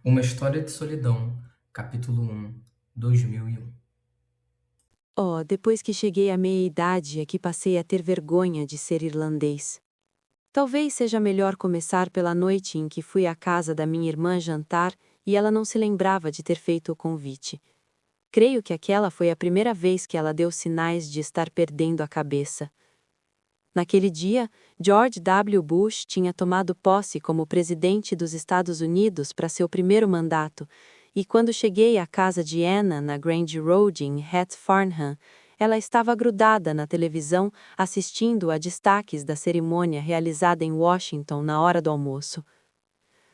Uma História de Solidão, capítulo 1, 2001. Oh, depois que cheguei à meia-idade é que passei a ter vergonha de ser irlandês. Talvez seja melhor começar pela noite em que fui à casa da minha irmã jantar e ela não se lembrava de ter feito o convite. Creio que aquela foi a primeira vez que ela deu sinais de estar perdendo a cabeça. Naquele dia, George W. Bush tinha tomado posse como presidente dos Estados Unidos para seu primeiro mandato, e quando cheguei à casa de Anna, na Grange Road, em Hatch Farnham, ela estava grudada na televisão assistindo a destaques da cerimônia realizada em Washington na hora do almoço.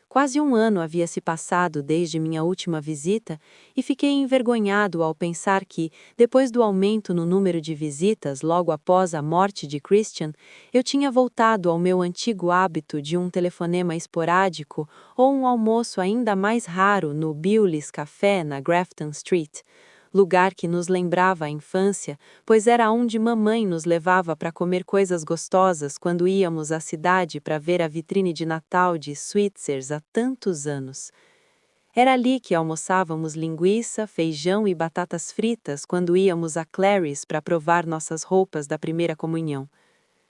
Quase um ano havia se passado desde minha última visita e fiquei envergonhado ao pensar que, depois do aumento no número de visitas logo após a morte de Christian, eu tinha voltado ao meu antigo hábito de um telefonema esporádico ou um almoço ainda mais raro no Bewley's Café na Grafton Street, lugar que nos lembrava a infância, pois era onde mamãe nos levava para comer coisas gostosas quando íamos à cidade para ver a vitrine de Natal de Switzer's há tantos anos. Era ali que almoçávamos linguiça, feijão e batatas fritas quando íamos a Clary's para provar nossas roupas da primeira comunhão.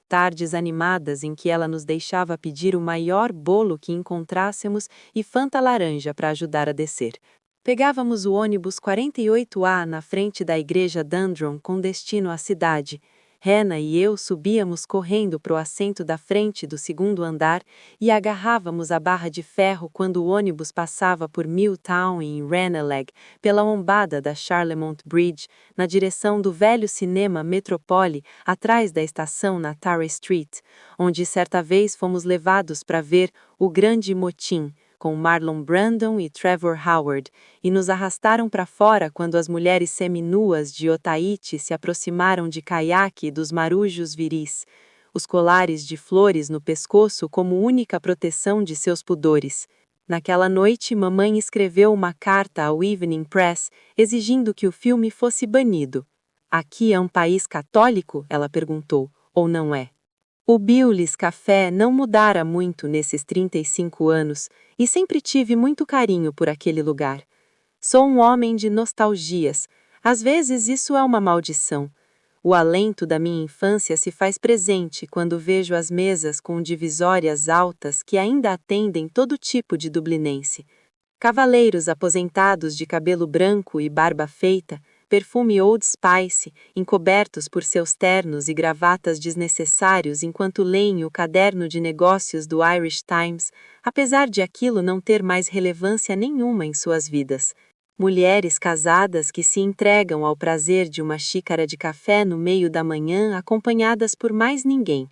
Tardes animadas em que ela nos deixava pedir o maior bolo que encontrássemos e Fanta laranja para ajudar a descer. Pegávamos o ônibus 48A na frente da igreja Dundrum com destino à cidade. Hannah e eu subíamos correndo para o assento da frente do segundo andar e agarrávamos a barra de ferro quando o ônibus passava por Milltown em Ranelagh, pela lombada da Charlemont Bridge, na direção do velho cinema Metropole, atrás da estação na Tara Street, onde certa vez fomos levados para ver O Grande Motim, com Marlon Brandon e Trevor Howard, e nos arrastaram para fora quando as mulheres seminuas de Otaiti se aproximaram de caiaque dos marujos viris, os colares de flores no pescoço como única proteção de seus pudores. Naquela noite, mamãe escreveu uma carta ao Evening Press exigindo que o filme fosse banido. Aqui é um país católico? Ela perguntou, ou não é? O Bewley's Café não mudara muito nesses 35 anos e sempre tive muito carinho por aquele lugar. Sou um homem de nostalgias. Às vezes isso é uma maldição. O alento da minha infância se faz presente quando vejo as mesas com divisórias altas que ainda atendem todo tipo de dublinense. Cavaleiros aposentados de cabelo branco e barba feita, perfume Old Spice, encobertos por seus ternos e gravatas desnecessários enquanto leem o caderno de negócios do Irish Times, apesar de aquilo não ter mais relevância nenhuma em suas vidas. Mulheres casadas que se entregam ao prazer de uma xícara de café no meio da manhã acompanhadas por mais ninguém.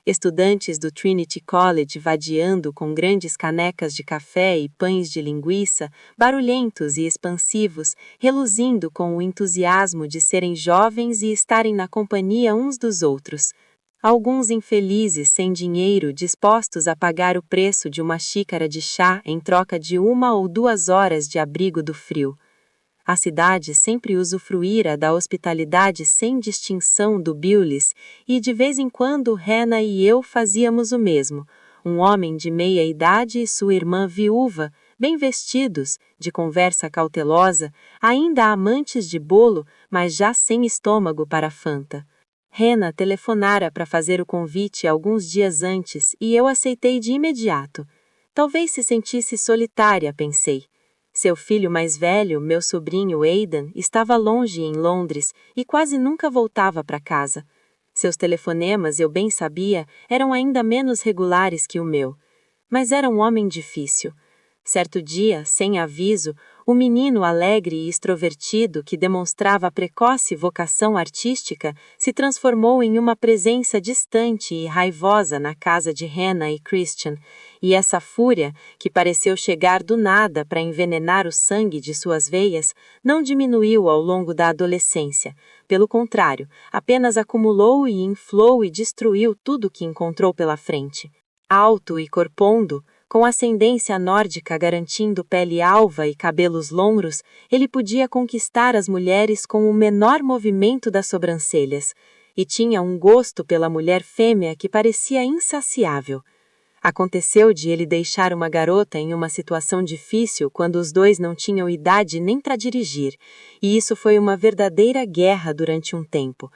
Estudantes do Trinity College vadiando com grandes canecas de café e pães de linguiça, barulhentos e expansivos, reluzindo com o entusiasmo de serem jovens e estarem na companhia uns dos outros. Alguns infelizes sem dinheiro dispostos a pagar o preço de uma xícara de chá em troca de 1 ou 2 horas de abrigo do frio. A cidade sempre usufruíra da hospitalidade sem distinção do Bewley's e de vez em quando Hannah e eu fazíamos o mesmo. Um homem de meia idade e sua irmã viúva, bem vestidos, de conversa cautelosa, ainda amantes de bolo, mas já sem estômago para Fanta. Hannah telefonara para fazer o convite alguns dias antes e eu aceitei de imediato. Talvez se sentisse solitária, pensei. Seu filho mais velho, meu sobrinho Aidan, estava longe em Londres e quase nunca voltava para casa. Seus telefonemas, eu bem sabia, eram ainda menos regulares que o meu. Mas era um homem difícil. Certo dia, sem aviso, o menino alegre e extrovertido que demonstrava precoce vocação artística se transformou em uma presença distante e raivosa na casa de Hannah e Christian, e essa fúria, que pareceu chegar do nada para envenenar o sangue de suas veias, não diminuiu ao longo da adolescência. Pelo contrário, apenas acumulou e inflou e destruiu tudo que encontrou pela frente. Alto e corpondo, com ascendência nórdica garantindo pele alva e cabelos longos, ele podia conquistar as mulheres com o menor movimento das sobrancelhas, e tinha um gosto pela mulher fêmea que parecia insaciável. Aconteceu de ele deixar uma garota em uma situação difícil quando os dois não tinham idade nem para dirigir, e isso foi uma verdadeira guerra durante um tempo.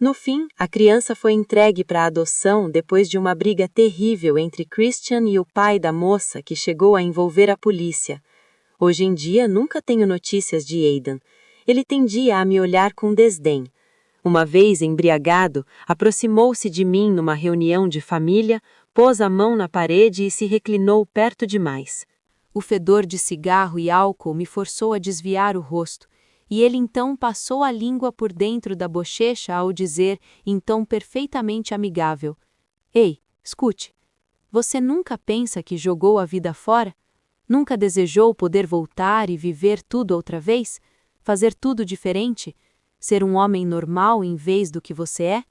No fim, a criança foi entregue para adoção depois de uma briga terrível entre Christian e o pai da moça que chegou a envolver a polícia. Hoje em dia, nunca tenho notícias de Aidan. Ele tendia a me olhar com desdém. Uma vez embriagado, aproximou-se de mim numa reunião de família, pôs a mão na parede e se reclinou perto demais. O fedor de cigarro e álcool me forçou a desviar o rosto, e ele então passou a língua por dentro da bochecha ao dizer, em tom perfeitamente amigável: Ei, escute, você nunca pensa que jogou a vida fora? Nunca desejou poder voltar e viver tudo outra vez? Fazer tudo diferente? Ser um homem normal em vez do que você é?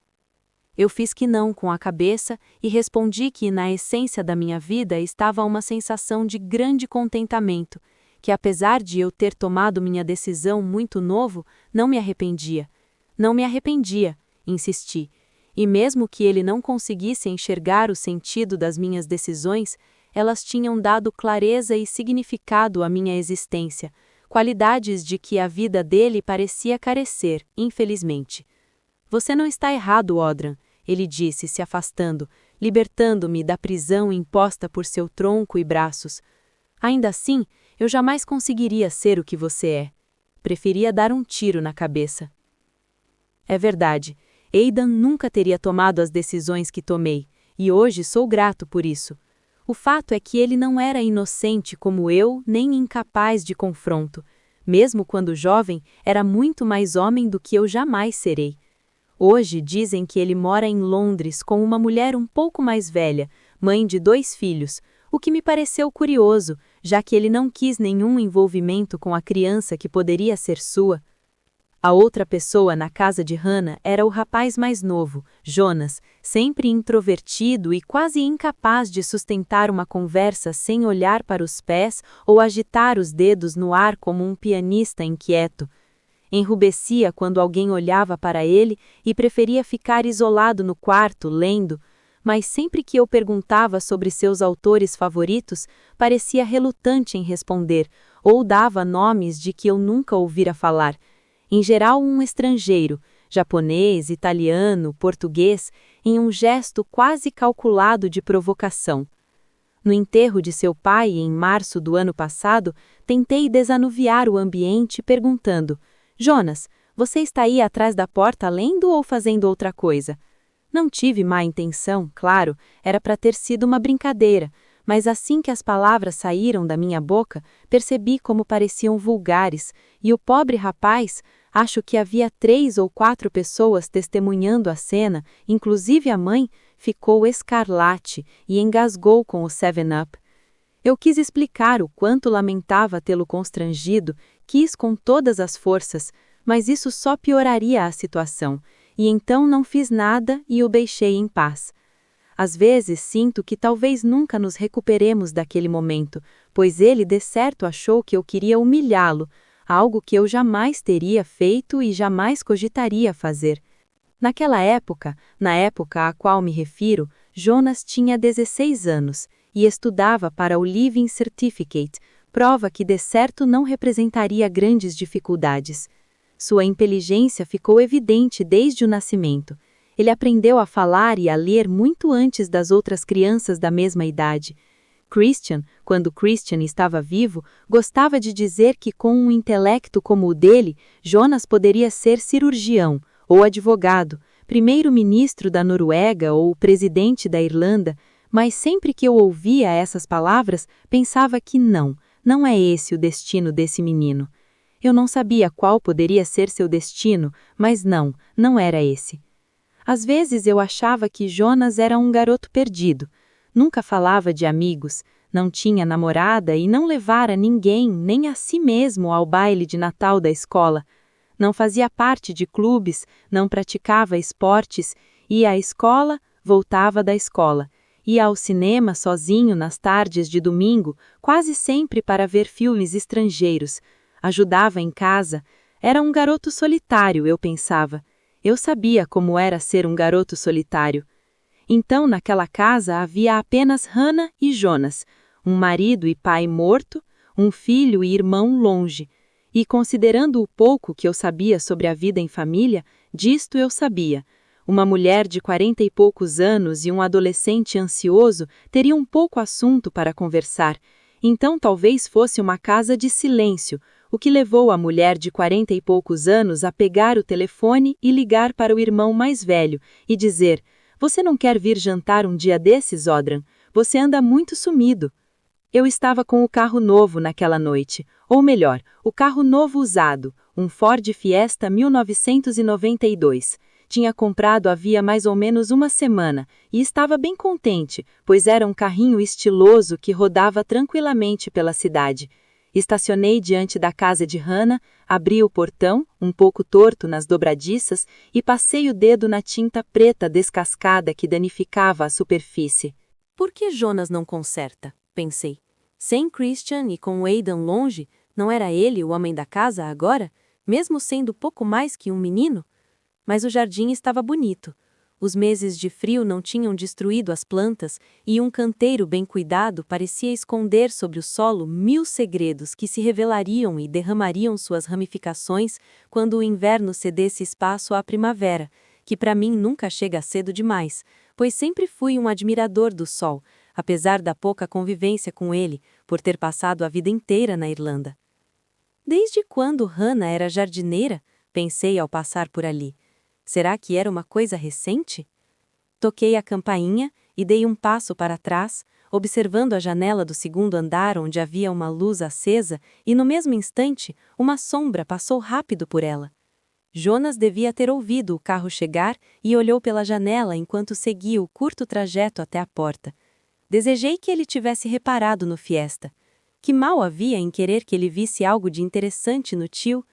Eu fiz que não com a cabeça e respondi que na essência da minha vida estava uma sensação de grande contentamento, que apesar de eu ter tomado minha decisão muito novo, não me arrependia. Não me arrependia, insisti, e mesmo que ele não conseguisse enxergar o sentido das minhas decisões, elas tinham dado clareza e significado à minha existência, qualidades de que a vida dele parecia carecer, infelizmente. Você não está errado, Odran, ele disse, se afastando, libertando-me da prisão imposta por seu tronco e braços. Ainda assim, eu jamais conseguiria ser o que você é. Preferia dar um tiro na cabeça. É verdade, Aidan nunca teria tomado as decisões que tomei, e hoje sou grato por isso. O fato é que ele não era inocente como eu, nem incapaz de confronto. Mesmo quando jovem, era muito mais homem do que eu jamais serei. Hoje dizem que ele mora em Londres com uma mulher um pouco mais velha, mãe de 2 filhos, o que me pareceu curioso, já que ele não quis nenhum envolvimento com a criança que poderia ser sua. A outra pessoa na casa de Hannah era o rapaz mais novo, Jonas, sempre introvertido e quase incapaz de sustentar uma conversa sem olhar para os pés ou agitar os dedos no ar como um pianista inquieto. Enrubescia quando alguém olhava para ele e preferia ficar isolado no quarto, lendo, mas sempre que eu perguntava sobre seus autores favoritos, parecia relutante em responder, ou dava nomes de que eu nunca ouvira falar. Em geral um estrangeiro, japonês, italiano, português, em um gesto quase calculado de provocação. No enterro de seu pai, em março do ano passado, tentei desanuviar o ambiente perguntando: Jonas, você está aí atrás da porta lendo ou fazendo outra coisa? Não tive má intenção, claro, era para ter sido uma brincadeira, mas assim que as palavras saíram da minha boca, percebi como pareciam vulgares, e o pobre rapaz, acho que havia 3 ou 4 pessoas testemunhando a cena, inclusive a mãe, ficou escarlate e engasgou com o 7-Up. Eu quis explicar o quanto lamentava tê-lo constrangido, quis com todas as forças, mas isso só pioraria a situação, e então não fiz nada e o deixei em paz. Às vezes sinto que talvez nunca nos recuperemos daquele momento, pois ele de certo achou que eu queria humilhá-lo, algo que eu jamais teria feito e jamais cogitaria fazer. Naquela época, na época a qual me refiro, Jonas tinha 16 anos e estudava para o Leaving Certificate, prova que de certo não representaria grandes dificuldades. Sua inteligência ficou evidente desde o nascimento. Ele aprendeu a falar e a ler muito antes das outras crianças da mesma idade. Christian, quando Christian estava vivo, gostava de dizer que com um intelecto como o dele, Jonas poderia ser cirurgião, ou advogado, primeiro-ministro da Noruega ou presidente da Irlanda, mas sempre que eu ouvia essas palavras, pensava que não é esse o destino desse menino. Eu não sabia qual poderia ser seu destino, mas não era esse. Às vezes eu achava que Jonas era um garoto perdido. Nunca falava de amigos, não tinha namorada e não levara ninguém, nem a si mesmo, ao baile de Natal da escola. Não fazia parte de clubes, não praticava esportes, ia à escola, voltava da escola. Ia ao cinema sozinho nas tardes de domingo, quase sempre para ver filmes estrangeiros. Ajudava em casa. Era um garoto solitário, eu pensava. Eu sabia como era ser um garoto solitário. Então, naquela casa havia apenas Hannah e Jonas, um marido e pai morto, um filho e irmão longe. E considerando o pouco que eu sabia sobre a vida em família, disto eu sabia. Uma mulher de 40 e poucos anos e um adolescente ansioso teriam pouco assunto para conversar. Então talvez fosse uma casa de silêncio, o que levou a mulher de 40 e poucos anos a pegar o telefone e ligar para o irmão mais velho e dizer: "Você não quer vir jantar um dia desses, Odran? Você anda muito sumido." Eu estava com o carro novo naquela noite, ou melhor, o carro novo usado, um Ford Fiesta 1992. Tinha comprado havia mais ou menos uma semana e estava bem contente, pois era um carrinho estiloso que rodava tranquilamente pela cidade. Estacionei diante da casa de Hannah, abri o portão, um pouco torto nas dobradiças, e passei o dedo na tinta preta descascada que danificava a superfície. Por que Jonas não conserta? Pensei. Sem Christian e com Aidan longe, não era ele o homem da casa agora, mesmo sendo pouco mais que um menino? Mas o jardim estava bonito. Os meses de frio não tinham destruído as plantas e um canteiro bem cuidado parecia esconder sobre o solo 1000 segredos que se revelariam e derramariam suas ramificações quando o inverno cedesse espaço à primavera, que para mim nunca chega cedo demais, pois sempre fui um admirador do sol, apesar da pouca convivência com ele, por ter passado a vida inteira na Irlanda. Desde quando Hannah era jardineira? Pensei ao passar por ali. Será que era uma coisa recente? Toquei a campainha e dei um passo para trás, observando a janela do segundo andar onde havia uma luz acesa e no mesmo instante uma sombra passou rápido por ela. Jonas devia ter ouvido o carro chegar e olhou pela janela enquanto seguia o curto trajeto até a porta. Desejei que ele tivesse reparado no Fiesta. Que mal havia em querer que ele visse algo de interessante no tio?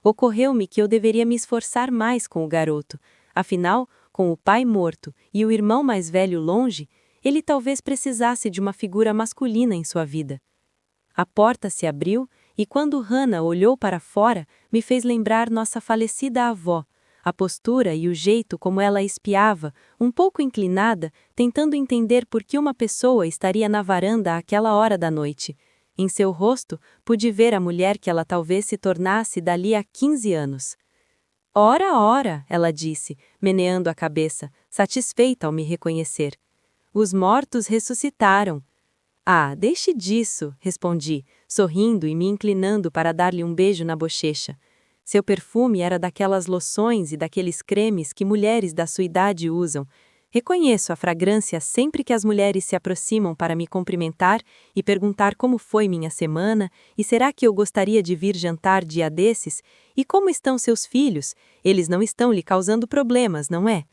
Ocorreu-me que eu deveria me esforçar mais com o garoto. Afinal, com o pai morto e o irmão mais velho longe, ele talvez precisasse de uma figura masculina em sua vida. A porta se abriu e quando Hannah olhou para fora, me fez lembrar nossa falecida avó. A postura e o jeito como ela espiava, um pouco inclinada, tentando entender por que uma pessoa estaria na varanda àquela hora da noite. Em seu rosto, pude ver a mulher que ela talvez se tornasse dali a 15 anos. "Ora, ora", ela disse, meneando a cabeça, satisfeita ao me reconhecer. "Os mortos ressuscitaram." "Ah, deixe disso", respondi, sorrindo e me inclinando para dar-lhe um beijo na bochecha. Seu perfume era daquelas loções e daqueles cremes que mulheres da sua idade usam. Reconheço a fragrância sempre que as mulheres se aproximam para me cumprimentar e perguntar como foi minha semana e será que eu gostaria de vir jantar dia desses e como estão seus filhos, eles não estão lhe causando problemas, não é?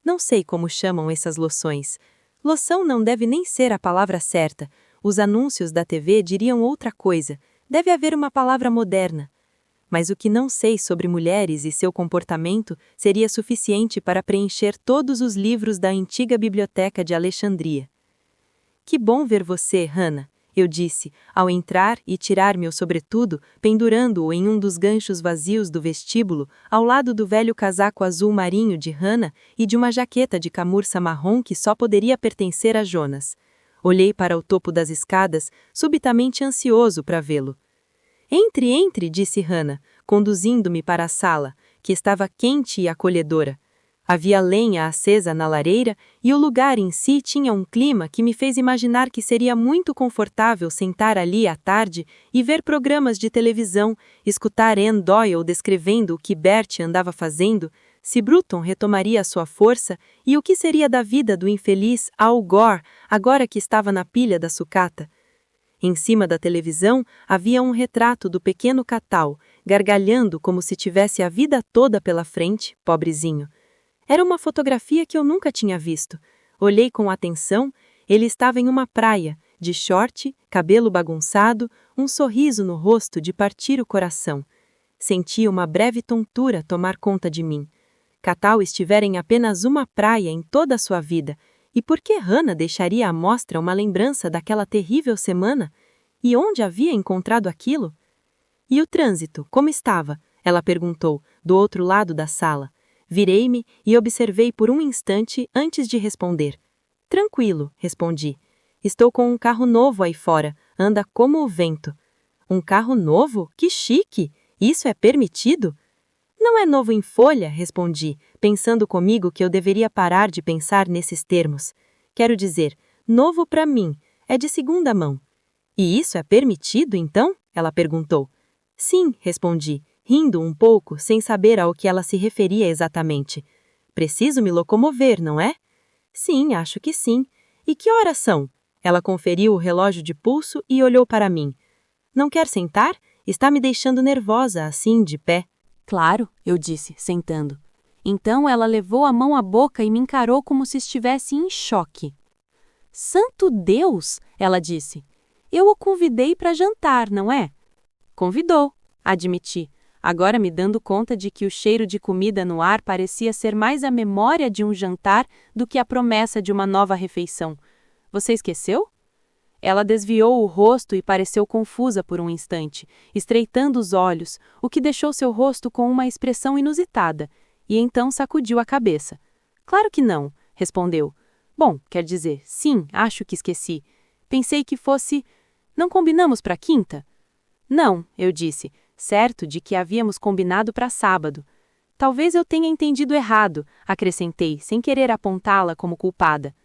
Não sei como chamam essas loções. Loção não deve nem ser a palavra certa, os anúncios da TV diriam outra coisa, deve haver uma palavra moderna. Mas o que não sei sobre mulheres e seu comportamento seria suficiente para preencher todos os livros da antiga biblioteca de Alexandria. "Que bom ver você, Hannah", eu disse, ao entrar e tirar meu sobretudo, pendurando-o em um dos ganchos vazios do vestíbulo, ao lado do velho casaco azul marinho de Hannah e de uma jaqueta de camurça marrom que só poderia pertencer a Jonas. Olhei para o topo das escadas, subitamente ansioso para vê-lo. "Entre, entre", disse Hannah, conduzindo-me para a sala, que estava quente e acolhedora. Havia lenha acesa na lareira e o lugar em si tinha um clima que me fez imaginar que seria muito confortável sentar ali à tarde e ver programas de televisão, escutar Anne Doyle descrevendo o que Bertie andava fazendo, se Bruton retomaria sua força e o que seria da vida do infeliz Al Gore agora que estava na pilha da sucata. Em cima da televisão havia um retrato do pequeno Catal, gargalhando como se tivesse a vida toda pela frente, pobrezinho. Era uma fotografia que eu nunca tinha visto. Olhei com atenção, ele estava em uma praia, de short, cabelo bagunçado, um sorriso no rosto de partir o coração. Senti uma breve tontura tomar conta de mim. Catal estivera em apenas uma praia em toda a sua vida, e por que Hannah deixaria à mostra uma lembrança daquela terrível semana? E onde havia encontrado aquilo? "E o trânsito, como estava?", ela perguntou, do outro lado da sala. Virei-me e observei por um instante antes de responder. Tranquilo, respondi. Estou com um carro novo aí fora, anda como o vento. Um carro novo? Que chique! Isso é permitido? Não é novo em folha, respondi, pensando comigo que eu deveria parar de pensar nesses termos. Quero dizer, novo para mim, é de segunda mão. E isso é permitido, então? Ela perguntou. Sim, respondi, rindo um pouco, sem saber ao que ela se referia exatamente. Preciso me locomover, não é? Sim, acho que sim. E que horas são? Ela conferiu o relógio de pulso e olhou para mim. Não quer sentar? Está me deixando nervosa, assim, de pé. Claro, eu disse, sentando. Então ela levou a mão à boca e me encarou como se estivesse em choque. Santo Deus, ela disse. Eu o convidei para jantar, não é? Convidou, admiti, agora me dando conta de que o cheiro de comida no ar parecia ser mais a memória de um jantar do que a promessa de uma nova refeição. Você esqueceu? Ela desviou o rosto e pareceu confusa por um instante, estreitando os olhos, o que deixou seu rosto com uma expressão inusitada, e então sacudiu a cabeça. Claro que não, respondeu. Bom, quer dizer, sim, acho que esqueci. Pensei que fosse... Não combinamos para quinta? Não, eu disse, certo de que havíamos combinado para sábado. Talvez eu tenha entendido errado, acrescentei, sem querer apontá-la como culpada.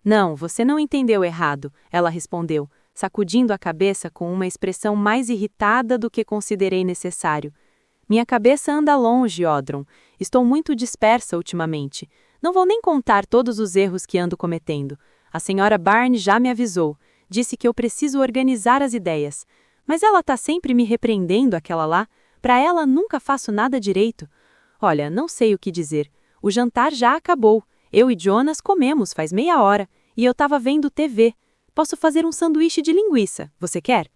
Não, você não entendeu errado, ela respondeu, sacudindo a cabeça com uma expressão mais irritada do que considerei necessário. Minha cabeça anda longe, Odron. Estou muito dispersa ultimamente. Não vou nem contar todos os erros que ando cometendo. A senhora Barnes já me avisou. Disse que eu preciso organizar as ideias. Mas ela está sempre me repreendendo, aquela lá. Para ela nunca faço nada direito. Olha, não sei o que dizer. O jantar já acabou. Eu e Jonas comemos faz meia hora. E eu estava vendo TV. Posso fazer um sanduíche de linguiça. Você quer?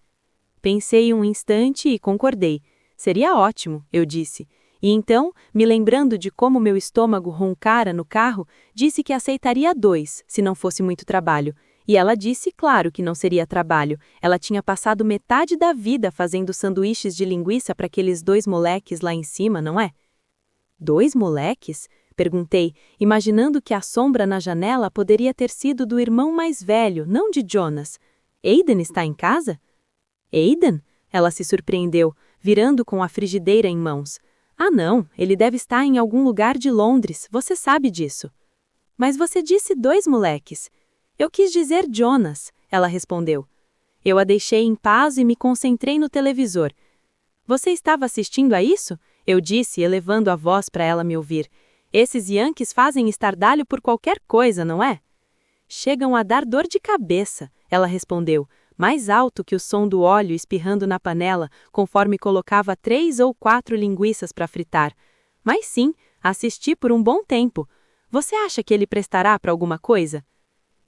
Pensei um instante e concordei. Seria ótimo, eu disse. E então, me lembrando de como meu estômago roncara no carro, disse que aceitaria 2, se não fosse muito trabalho. E ela disse, claro, que não seria trabalho. Ela tinha passado metade da vida fazendo sanduíches de linguiça para aqueles 2 moleques lá em cima, não é? 2 moleques? Perguntei, imaginando que a sombra na janela poderia ter sido do irmão mais velho, não de Jonas. Aiden está em casa? Aiden? Ela se surpreendeu, virando com a frigideira em mãos. Ah, não, ele deve estar em algum lugar de Londres, você sabe disso. Mas você disse 2 moleques. Eu quis dizer Jonas, ela respondeu. Eu a deixei em paz e me concentrei no televisor. Você estava assistindo a isso? Eu disse, elevando a voz para ela me ouvir. Esses Yankees fazem estardalho por qualquer coisa, não é? Chegam a dar dor de cabeça, ela respondeu, mais alto que o som do óleo espirrando na panela, conforme colocava 3 ou 4 linguiças para fritar. Mas sim, assisti por um bom tempo. Você acha que ele prestará para alguma coisa?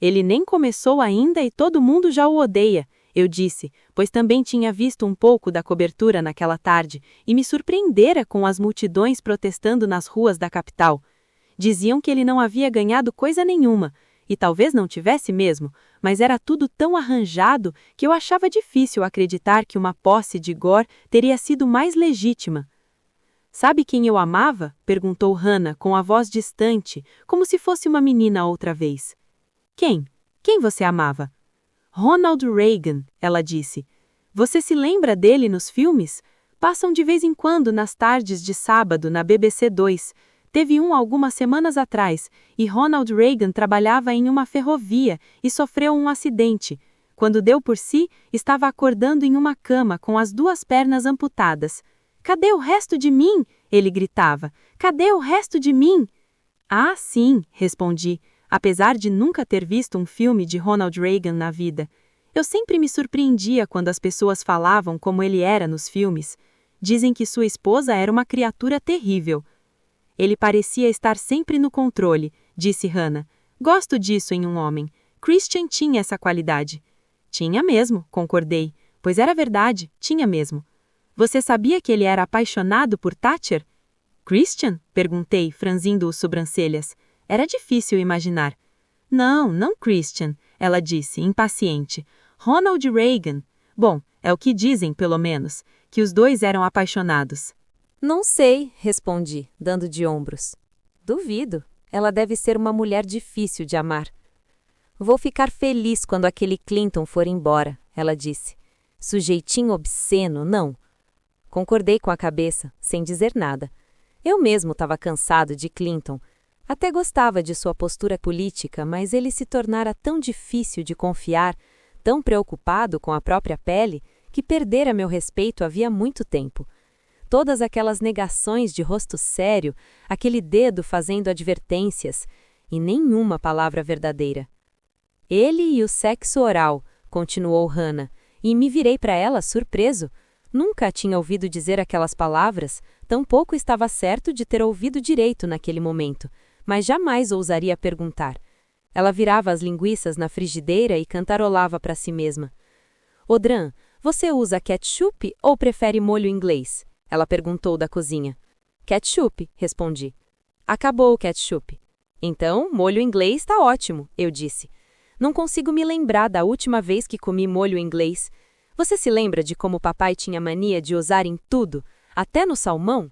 Ele nem começou ainda e todo mundo já o odeia, eu disse, pois também tinha visto um pouco da cobertura naquela tarde e me surpreendera com as multidões protestando nas ruas da capital. Diziam que ele não havia ganhado coisa nenhuma, e talvez não tivesse mesmo, mas era tudo tão arranjado que eu achava difícil acreditar que uma posse de Gore teria sido mais legítima. Sabe quem eu amava? Perguntou Hannah com a voz distante, como se fosse uma menina outra vez. Quem? Quem você amava? Ronald Reagan, ela disse. Você se lembra dele nos filmes? Passam de vez em quando nas tardes de sábado na BBC 2. Teve um algumas semanas atrás, e Ronald Reagan trabalhava em uma ferrovia e sofreu um acidente. Quando deu por si, estava acordando em uma cama com as 2 pernas amputadas. Cadê o resto de mim? Ele gritava. Cadê o resto de mim? Ah, sim, respondi. Apesar de nunca ter visto um filme de Ronald Reagan na vida. Eu sempre me surpreendia quando as pessoas falavam como ele era nos filmes. Dizem que sua esposa era uma criatura terrível. Ele parecia estar sempre no controle, disse Hannah. Gosto disso em um homem. Christian tinha essa qualidade. Tinha mesmo, concordei. Pois era verdade, tinha mesmo. Você sabia que ele era apaixonado por Thatcher? Christian? Perguntei, franzindo as sobrancelhas. Era difícil imaginar. Não Christian, ela disse, impaciente. Ronald Reagan. Bom, é o que dizem, pelo menos, que os 2 eram apaixonados. Não sei, respondi, dando de ombros. Duvido. Ela deve ser uma mulher difícil de amar. Vou ficar feliz quando aquele Clinton for embora, ela disse. Sujeitinho obsceno, não. Concordei com a cabeça, sem dizer nada. Eu mesmo estava cansado de Clinton. Até gostava de sua postura política, mas ele se tornara tão difícil de confiar, tão preocupado com a própria pele, que perdera meu respeito havia muito tempo. Todas aquelas negações de rosto sério, aquele dedo fazendo advertências, e nenhuma palavra verdadeira. Ele e o sexo oral, continuou Hannah, e me virei para ela surpreso. Nunca a tinha ouvido dizer aquelas palavras, tampouco estava certo de ter ouvido direito naquele momento, mas jamais ousaria perguntar. Ela virava as linguiças na frigideira e cantarolava para si mesma. Audran, você usa ketchup ou prefere molho inglês? Ela perguntou da cozinha. Ketchup, respondi. Acabou o ketchup. Então, molho inglês está ótimo, eu disse. Não consigo me lembrar da última vez que comi molho inglês. Você se lembra de como papai tinha mania de usar em tudo, até no salmão?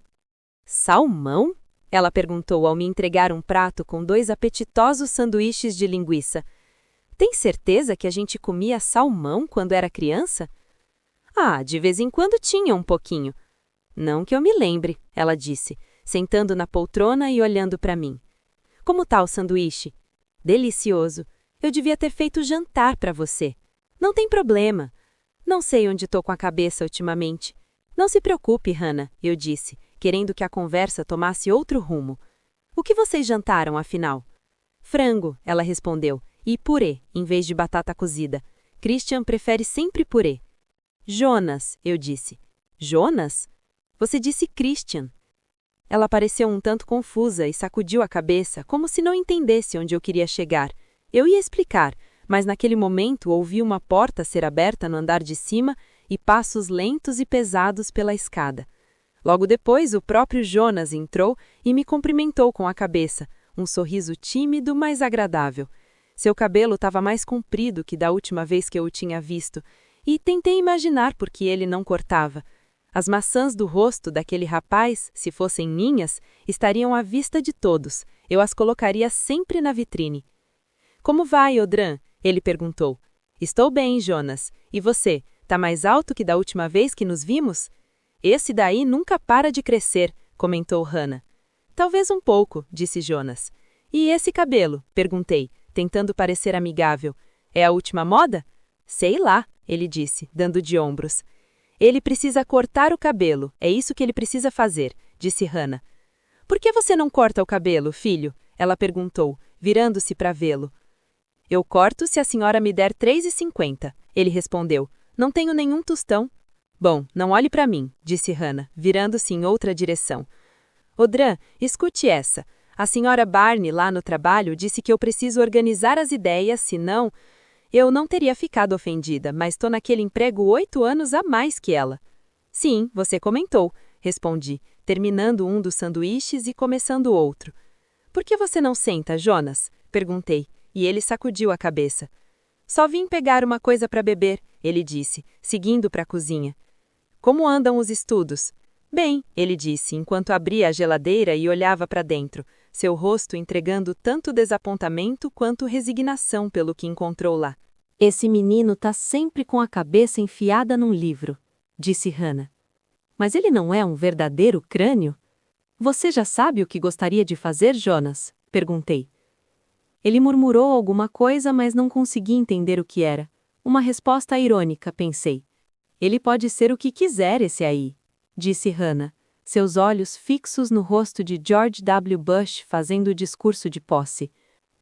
Salmão? Ela perguntou ao me entregar um prato com 2 apetitosos sanduíches de linguiça. Tem certeza que a gente comia salmão quando era criança? Ah, de vez em quando tinha um pouquinho. Não que eu me lembre, ela disse, sentando na poltrona e olhando para mim. Como tá o sanduíche? Delicioso. Eu devia ter feito jantar para você. Não tem problema. Não sei onde estou com a cabeça ultimamente. Não se preocupe, Hannah, eu disse, querendo que a conversa tomasse outro rumo. O que vocês jantaram, afinal? Frango, ela respondeu, e purê, em vez de batata cozida. Christian prefere sempre purê. Jonas, eu disse. Jonas? Você disse Christian. Ela pareceu um tanto confusa e sacudiu a cabeça, como se não entendesse onde eu queria chegar. Eu ia explicar, mas naquele momento ouvi uma porta ser aberta no andar de cima e passos lentos e pesados pela escada. Logo depois, o próprio Jonas entrou e me cumprimentou com a cabeça, um sorriso tímido, mas agradável. Seu cabelo estava mais comprido que da última vez que eu o tinha visto, e tentei imaginar por que ele não cortava. As maçãs do rosto daquele rapaz, se fossem minhas, estariam à vista de todos. Eu as colocaria sempre na vitrine. Como vai, Audran? Ele perguntou. Estou bem, Jonas. E você? Tá mais alto que da última vez que nos vimos? Esse daí nunca para de crescer, comentou Hannah. Talvez um pouco, disse Jonas. E esse cabelo? Perguntei, tentando parecer amigável. É a última moda? Sei lá, ele disse, dando de ombros. Ele precisa cortar o cabelo, é isso que ele precisa fazer, disse Hannah. Por que você não corta o cabelo, filho? Ela perguntou, virando-se para vê-lo. Eu corto se a senhora me der 3,50, ele respondeu. Não tenho nenhum tostão. Bom, não olhe para mim, disse Hannah, virando-se em outra direção. Audran, escute essa. A senhora Barney, lá no trabalho, disse que eu preciso organizar as ideias, senão... Eu não teria ficado ofendida, mas estou naquele emprego 8 anos a mais que ela. Sim, você comentou, respondi, terminando um dos sanduíches e começando outro. Por que você não senta, Jonas? Perguntei, e ele sacudiu a cabeça. Só vim pegar uma coisa para beber, ele disse, seguindo para a cozinha. Como andam os estudos? Bem, ele disse, enquanto abria a geladeira e olhava para dentro, seu rosto entregando tanto desapontamento quanto resignação pelo que encontrou lá. Esse menino tá sempre com a cabeça enfiada num livro, disse Hannah. Mas ele não é um verdadeiro crânio? Você já sabe o que gostaria de fazer, Jonas? Perguntei. Ele murmurou alguma coisa, mas não consegui entender o que era. Uma resposta irônica, pensei. Ele pode ser o que quiser, esse aí, disse Hannah, seus olhos fixos no rosto de George W. Bush fazendo o discurso de posse.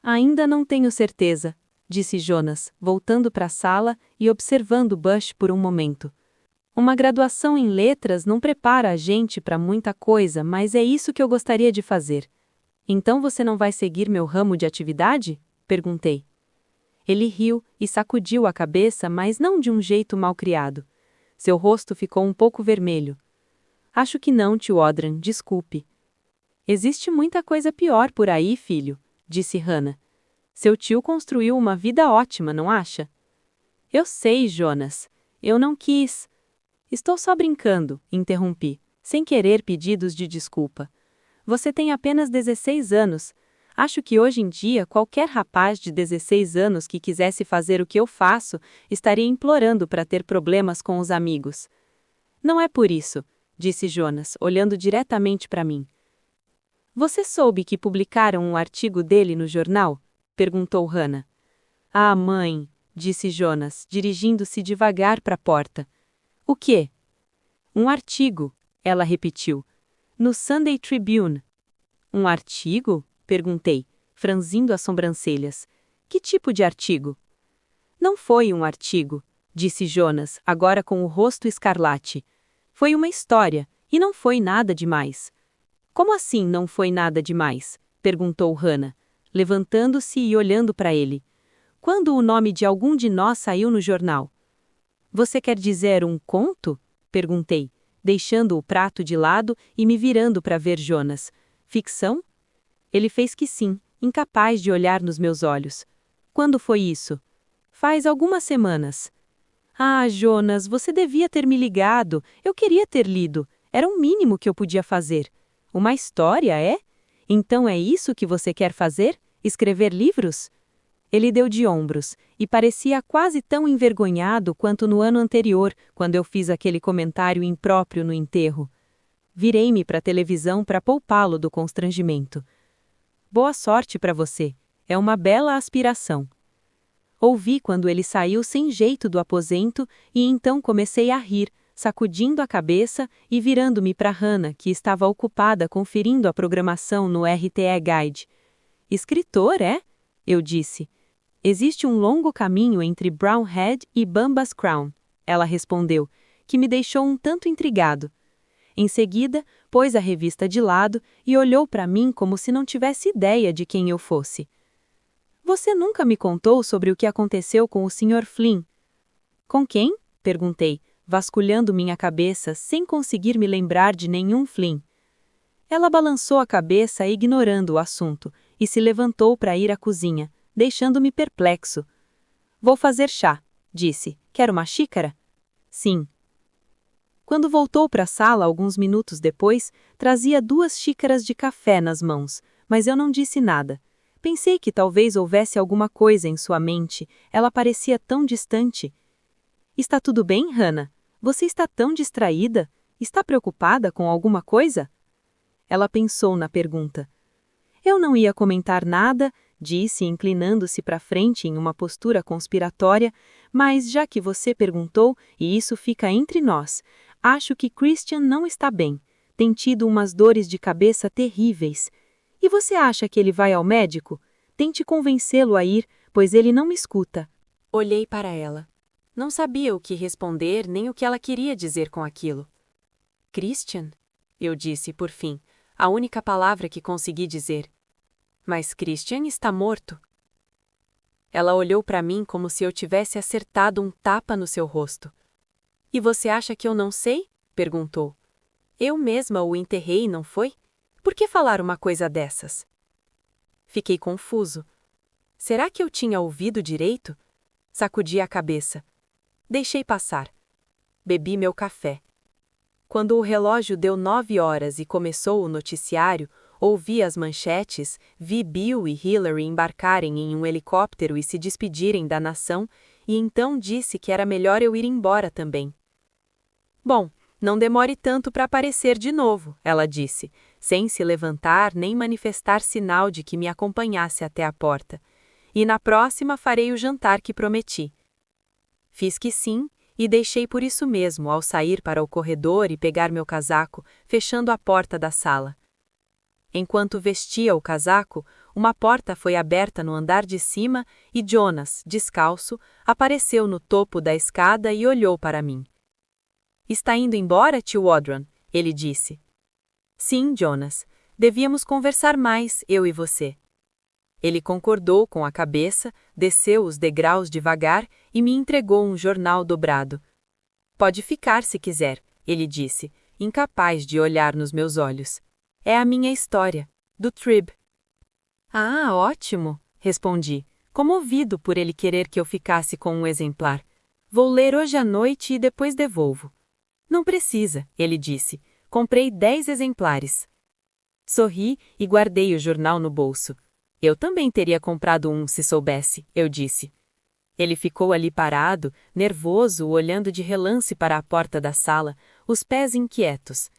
Ainda não tenho certeza, disse Jonas, voltando para a sala e observando Bush por um momento. Uma graduação em letras não prepara a gente para muita coisa, mas é isso que eu gostaria de fazer. Então você não vai seguir meu ramo de atividade? Perguntei. Ele riu e sacudiu a cabeça, mas não de um jeito mal-criado. Seu rosto ficou um pouco vermelho. Acho que não, tio Audran, desculpe. Existe muita coisa pior por aí, filho, disse Hannah. Seu tio construiu uma vida ótima, não acha? Eu sei, Jonas. Eu não quis. Estou só brincando, interrompi, sem querer pedidos de desculpa. Você tem apenas 16 anos. Acho que hoje em dia qualquer rapaz de 16 anos que quisesse fazer o que eu faço estaria implorando para ter problemas com os amigos. Não é por isso, disse Jonas, olhando diretamente para mim. Você soube que publicaram um artigo dele no jornal? Perguntou Hannah. Ah, mãe, disse Jonas, dirigindo-se devagar para a porta. O quê? Um artigo, ela repetiu. No Sunday Tribune. Um artigo? Perguntei, franzindo as sobrancelhas. Que tipo de artigo? Não foi um artigo, disse Jonas, agora com o rosto escarlate. Foi uma história, e não foi nada demais. Como assim não foi nada demais? Perguntou Hannah, levantando-se e olhando para ele. Quando o nome de algum de nós saiu no jornal? Você quer dizer um conto? Perguntei, deixando o prato de lado e me virando para ver Jonas. Ficção? Ele fez que sim, incapaz de olhar nos meus olhos. Quando foi isso? Faz algumas semanas. Ah, Jonas, você devia ter me ligado. Eu queria ter lido. Era o mínimo que eu podia fazer. Uma história, é? Então é isso que você quer fazer? Escrever livros? Ele deu de ombros, e parecia quase tão envergonhado quanto no ano anterior, quando eu fiz aquele comentário impróprio no enterro. Virei-me para a televisão para poupá-lo do constrangimento. Boa sorte para você. É uma bela aspiração. Ouvi quando ele saiu sem jeito do aposento e então comecei a rir, sacudindo a cabeça e virando-me para Hannah, que estava ocupada conferindo a programação no RTE Guide. Escritor, é? Eu disse. Existe um longo caminho entre Brown Head e Bamba's Crown, ela respondeu, que me deixou um tanto intrigado. Em seguida, pôs a revista de lado e olhou para mim como se não tivesse ideia de quem eu fosse. Você nunca me contou sobre o que aconteceu com o Sr. Flynn. Com quem? Perguntei, vasculhando minha cabeça sem conseguir me lembrar de nenhum Flynn. Ela balançou a cabeça ignorando o assunto e se levantou para ir à cozinha, deixando-me perplexo. Vou fazer chá, disse. Quer uma xícara? Sim. Quando voltou para a sala alguns minutos depois, trazia 2 xícaras de café nas mãos, mas eu não disse nada. Pensei que talvez houvesse alguma coisa em sua mente, ela parecia tão distante. Está tudo bem, Hannah? Você está tão distraída? Está preocupada com alguma coisa? Ela pensou na pergunta. Eu não ia comentar nada, disse, inclinando-se para frente em uma postura conspiratória, mas já que você perguntou, e isso fica entre nós, acho que Christian não está bem. Tem tido umas dores de cabeça terríveis. E você acha que ele vai ao médico? Tente convencê-lo a ir, pois ele não me escuta. Olhei para ela. Não sabia o que responder nem o que ela queria dizer com aquilo. Christian? Eu disse, por fim, a única palavra que consegui dizer. Mas Christian está morto. Ela olhou para mim como se eu tivesse acertado um tapa no seu rosto. E você acha que eu não sei? Perguntou. Eu mesma o enterrei, não foi? Por que falar uma coisa dessas? Fiquei confuso. Será que eu tinha ouvido direito? Sacudi a cabeça. Deixei passar. Bebi meu café. Quando o relógio deu 9 horas e começou o noticiário, ouvi as manchetes, vi Bill e Hillary embarcarem em um helicóptero e se despedirem da nação, e então disse que era melhor eu ir embora também. Bom, não demore tanto para aparecer de novo, ela disse, sem se levantar nem manifestar sinal de que me acompanhasse até a porta. E na próxima farei o jantar que prometi. Fiz que sim, e deixei por isso mesmo ao sair para o corredor e pegar meu casaco, fechando a porta da sala. Enquanto vestia o casaco, uma porta foi aberta no andar de cima e Jonas, descalço, apareceu no topo da escada e olhou para mim. Está indo embora, tio Audron? Ele disse. Sim, Jonas. Devíamos conversar mais, eu e você. Ele concordou com a cabeça, desceu os degraus devagar e me entregou um jornal dobrado. Pode ficar se quiser, ele disse, incapaz de olhar nos meus olhos. É a minha história, do Trib. Ah, ótimo, respondi, comovido por ele querer que eu ficasse com um exemplar. Vou ler hoje à noite e depois devolvo. Não precisa, ele disse. Comprei 10 exemplares. Sorri e guardei o jornal no bolso. Eu também teria comprado um se soubesse, eu disse. Ele ficou ali parado, nervoso, olhando de relance para a porta da sala, os pés inquietos.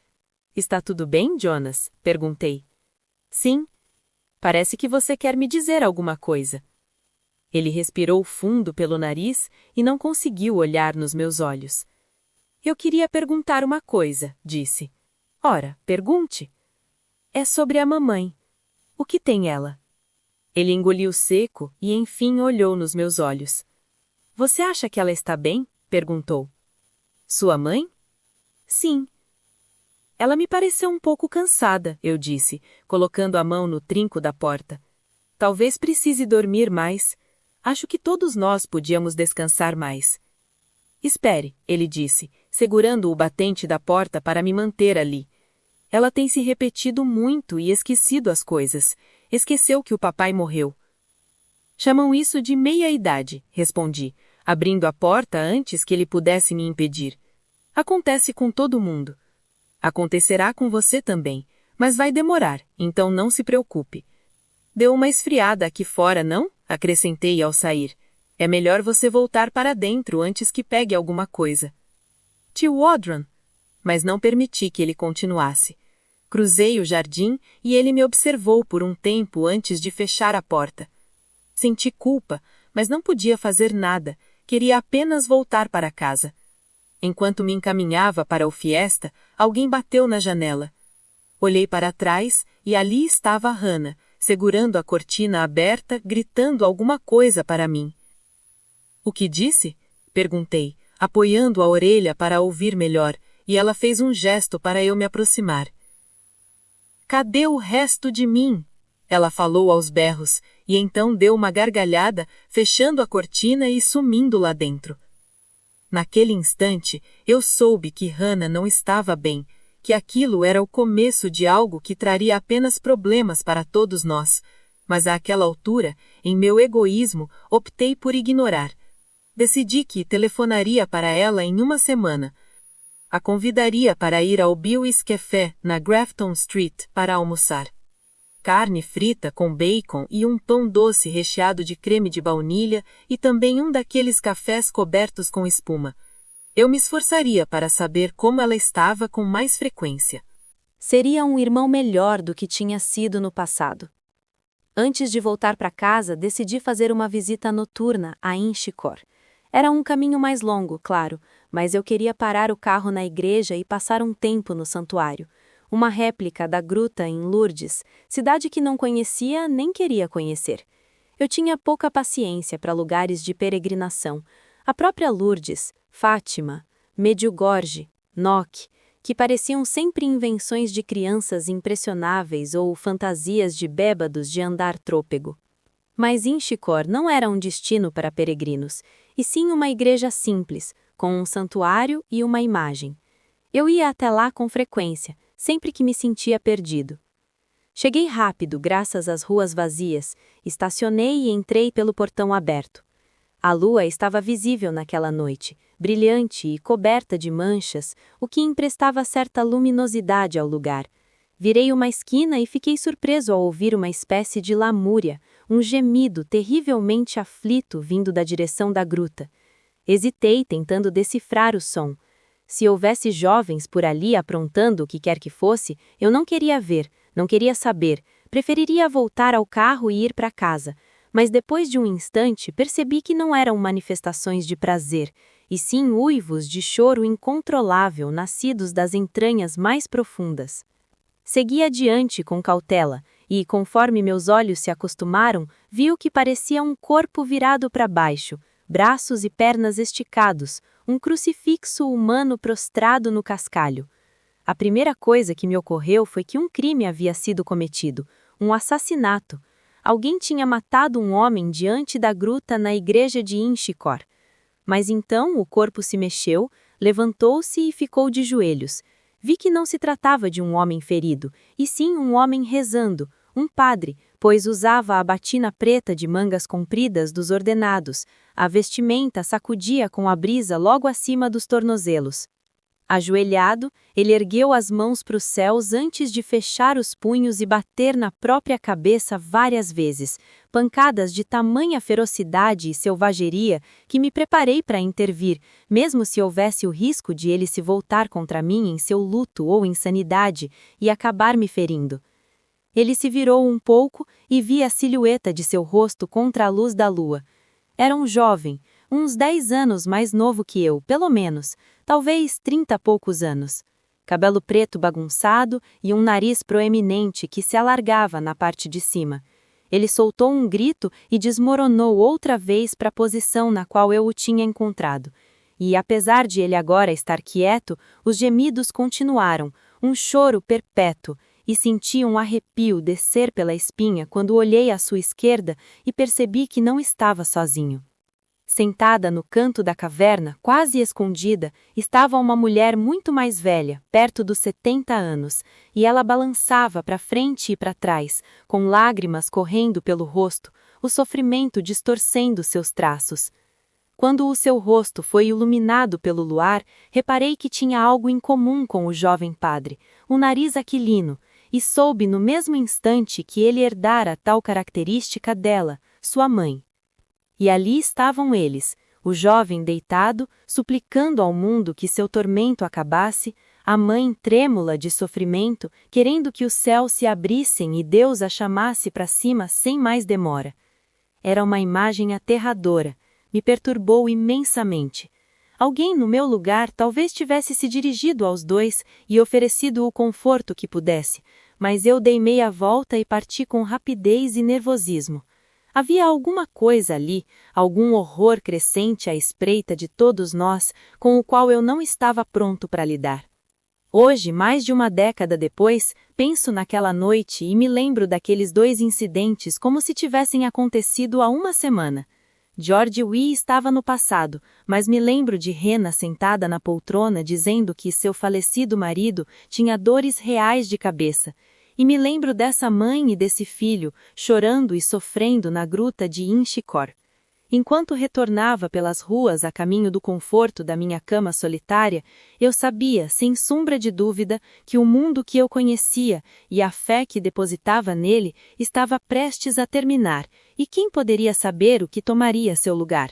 Está tudo bem, Jonas? Perguntei. Sim. Parece que você quer me dizer alguma coisa. Ele respirou fundo pelo nariz e não conseguiu olhar nos meus olhos. Eu queria perguntar uma coisa, disse. Ora, pergunte. É sobre a mamãe. O que tem ela? Ele engoliu seco e enfim olhou nos meus olhos. Você acha que ela está bem? Perguntou. Sua mãe? Sim. Ela me pareceu um pouco cansada, eu disse, colocando a mão no trinco da porta. Talvez precise dormir mais. Acho que todos nós podíamos descansar mais. Espere, ele disse, segurando o batente da porta para me manter ali. Ela tem se repetido muito e esquecido as coisas. Esqueceu que o papai morreu. Chamam isso de meia-idade, respondi, abrindo a porta antes que ele pudesse me impedir. Acontece com todo mundo. Acontecerá com você também, mas vai demorar, então não se preocupe. Deu uma esfriada aqui fora, não? Acrescentei ao sair. É melhor você voltar para dentro antes que pegue alguma coisa. Tio Audran. Mas não permiti que ele continuasse. Cruzei o jardim e ele me observou por um tempo antes de fechar a porta. Senti culpa, mas não podia fazer nada, queria apenas voltar para casa. Enquanto me encaminhava para o fiesta, alguém bateu na janela. Olhei para trás e ali estava Hannah, segurando a cortina aberta, gritando alguma coisa para mim. O que disse? Perguntei, apoiando a orelha para ouvir melhor, e ela fez um gesto para eu me aproximar. Cadê o resto de mim? Ela falou aos berros, e então deu uma gargalhada, fechando a cortina e sumindo lá dentro. Naquele instante, eu soube que Hannah não estava bem, que aquilo era o começo de algo que traria apenas problemas para todos nós, mas àquela altura, em meu egoísmo, optei por ignorar. Decidi que telefonaria para ela em uma semana. A convidaria para ir ao Billy's Café, na Grafton Street, para almoçar. Carne frita com bacon e um pão doce recheado de creme de baunilha e também um daqueles cafés cobertos com espuma. Eu me esforçaria para saber como ela estava com mais frequência. Seria um irmão melhor do que tinha sido no passado. Antes de voltar para casa, decidi fazer uma visita noturna a Inchicore. Era um caminho mais longo, claro, mas eu queria parar o carro na igreja e passar um tempo no santuário. Uma réplica da gruta em Lourdes, cidade que não conhecia nem queria conhecer. Eu tinha pouca paciência para lugares de peregrinação. A própria Lourdes, Fátima, Medjugorje, Noc, que pareciam sempre invenções de crianças impressionáveis ou fantasias de bêbados de andar trôpego. Mas Inchicore não era um destino para peregrinos, e sim uma igreja simples, com um santuário e uma imagem. Eu ia até lá com frequência, sempre que me sentia perdido. Cheguei rápido, graças às ruas vazias, estacionei e entrei pelo portão aberto. A lua estava visível naquela noite, brilhante e coberta de manchas, o que emprestava certa luminosidade ao lugar. Virei uma esquina e fiquei surpreso ao ouvir uma espécie de lamúria, um gemido terrivelmente aflito vindo da direção da gruta. Hesitei, tentando decifrar o som. Se houvesse jovens por ali aprontando o que quer que fosse, eu não queria ver, não queria saber, preferiria voltar ao carro e ir para casa. Mas depois de um instante percebi que não eram manifestações de prazer, e sim uivos de choro incontrolável nascidos das entranhas mais profundas. Segui adiante com cautela, e, conforme meus olhos se acostumaram, vi o que parecia um corpo virado para baixo, braços e pernas esticados, um crucifixo humano prostrado no cascalho. A primeira coisa que me ocorreu foi que um crime havia sido cometido, um assassinato. Alguém tinha matado um homem diante da gruta na igreja de Inchicore. Mas então o corpo se mexeu, levantou-se e ficou de joelhos. Vi que não se tratava de um homem ferido, e sim um homem rezando, um padre, pois usava a batina preta de mangas compridas dos ordenados. A vestimenta sacudia com a brisa logo acima dos tornozelos. Ajoelhado, ele ergueu as mãos para os céus antes de fechar os punhos e bater na própria cabeça várias vezes, pancadas de tamanha ferocidade e selvageria que me preparei para intervir, mesmo se houvesse o risco de ele se voltar contra mim em seu luto ou insanidade e acabar me ferindo. Ele se virou um pouco e vi a silhueta de seu rosto contra a luz da lua. Era um jovem, uns 10 anos mais novo que eu, pelo menos, talvez 30 e poucos anos. Cabelo preto bagunçado e um nariz proeminente que se alargava na parte de cima. Ele soltou um grito e desmoronou outra vez para a posição na qual eu o tinha encontrado. E, apesar de ele agora estar quieto, os gemidos continuaram, um choro perpétuo, e senti um arrepio descer pela espinha quando olhei à sua esquerda e percebi que não estava sozinho. Sentada no canto da caverna, quase escondida, estava uma mulher muito mais velha, perto dos 70 anos, e ela balançava para frente e para trás, com lágrimas correndo pelo rosto, o sofrimento distorcendo seus traços. Quando o seu rosto foi iluminado pelo luar, reparei que tinha algo em comum com o jovem padre, o nariz aquilino, e soube no mesmo instante que ele herdara tal característica dela, sua mãe. E ali estavam eles, o jovem deitado, suplicando ao mundo que seu tormento acabasse, a mãe trêmula de sofrimento, querendo que os céus se abrissem e Deus a chamasse para cima sem mais demora. Era uma imagem aterradora, me perturbou imensamente. Alguém no meu lugar talvez tivesse se dirigido aos dois e oferecido o conforto que pudesse, mas eu dei meia volta e parti com rapidez e nervosismo. Havia alguma coisa ali, algum horror crescente à espreita de todos nós, com o qual eu não estava pronto para lidar. Hoje, mais de uma década depois, penso naquela noite e me lembro daqueles 2 incidentes como se tivessem acontecido há uma semana. George Wee estava no passado, mas me lembro de Hannah sentada na poltrona dizendo que seu falecido marido tinha dores reais de cabeça. E me lembro dessa mãe e desse filho, chorando e sofrendo na gruta de Inchicore. Enquanto retornava pelas ruas a caminho do conforto da minha cama solitária, eu sabia, sem sombra de dúvida, que o mundo que eu conhecia e a fé que depositava nele estava prestes a terminar, e quem poderia saber o que tomaria seu lugar?